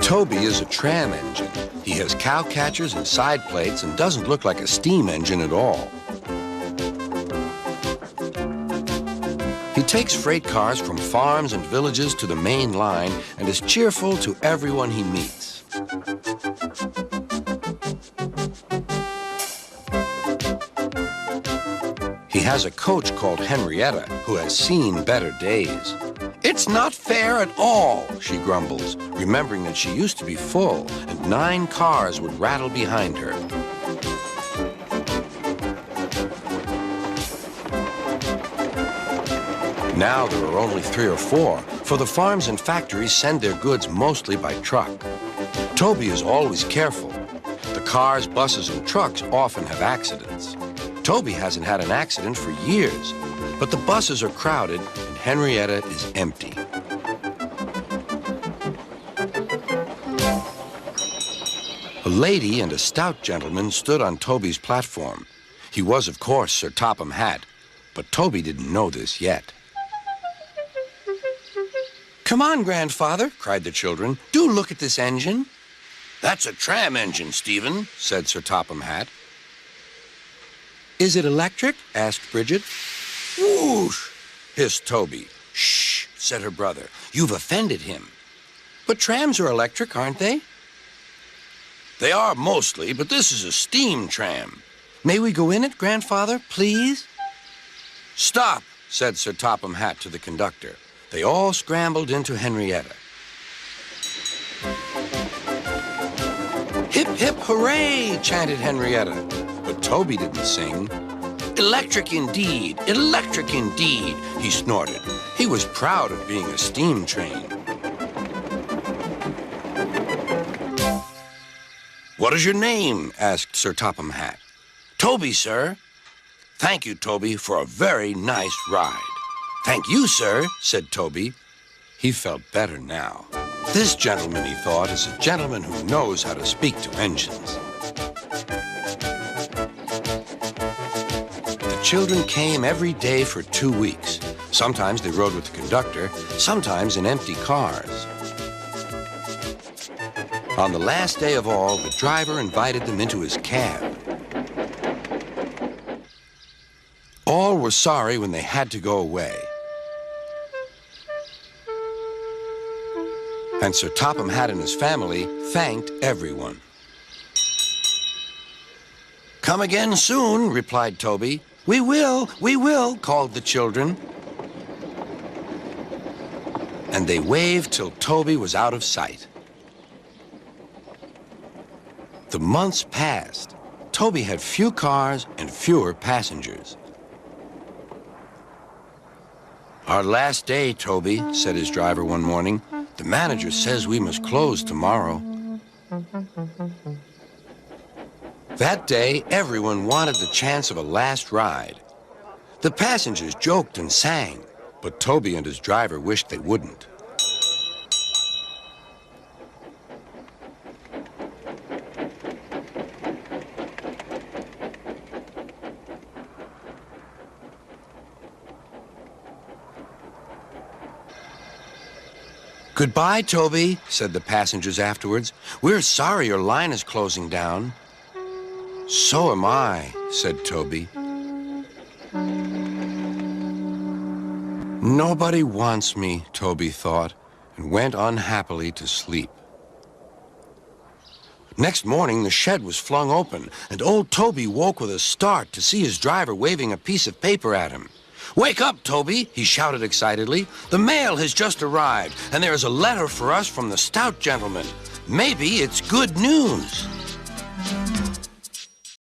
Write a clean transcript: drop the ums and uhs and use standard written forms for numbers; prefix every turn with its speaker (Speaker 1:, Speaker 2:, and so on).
Speaker 1: Toby is a tram engine. He has cow catchers and side plates and doesn't look like a steam engine at all. He takes freight cars from farms and villages to the main line and is cheerful to everyone he meets. He has a coach called Henrietta who has seen better days. "It's not fair at all," she grumbles, remembering that she used to be full and 9 cars would rattle behind her. Now there are only 3 or 4, for the farms and factories send their goods mostly by truck. Toby is always careful. The cars, buses, and trucks often have accidents. Toby hasn't had an accident for years, but the buses are crowded and Henrietta is empty. A lady and a stout gentleman stood on Toby's platform. He was, of course, Sir Topham Hatt, but Toby didn't know this yet. "Come on, grandfather," cried the children. "Do look at this engine." "That's a tram engine, Stephen," said Sir Topham Hatt. "Is it electric?" asked Bridget. "Whoosh!" hissed Toby. "Shh," said her brother. "You've offended him." "But trams are electric, aren't they?" "They are mostly, but this is a steam tram." "May we go in it, grandfather, please?" "Stop," said Sir Topham Hatt to the conductor. They all scrambled into Henrietta. "Hip, hip, hooray!" chanted Henrietta. But Toby didn't sing. "Electric indeed, electric indeed," he snorted. He was proud of being a steam train. "What is your name?" asked Sir Topham Hatt. "Toby, sir." "Thank you, Toby, for a very nice ride." "Thank you, sir," said Toby. He felt better now. This gentleman, he thought, is a gentleman who knows how to speak to engines. The children came every day for 2 weeks. Sometimes they rode with the conductor, sometimes in empty cars. On the last day of all, the driver invited them into his cab. All were sorry when they had to go away. And Sir Topham Hatt and his family thanked everyone. "Come again soon," replied Toby. We will," called the children. And they waved till Toby was out of sight. The months passed. Toby had few cars and fewer passengers. "Our last day, Toby," said his driver one morning. "The manager says we must close tomorrow." That day, everyone wanted the chance of a last ride. The passengers joked and sang, but Toby and his driver wished they wouldn't. "Goodbye, Toby," said the passengers afterwards. "We're sorry your line is closing down." "So am I," said Toby. Nobody wants me, Toby thought, and went unhappily to sleep. Next morning, the shed was flung open, and old Toby woke with a start to see his driver waving a piece of paper at him. "Wake up, Toby," he shouted excitedly. "The mail has just arrived, and there is a letter for us from the stout gentleman. Maybe it's good news."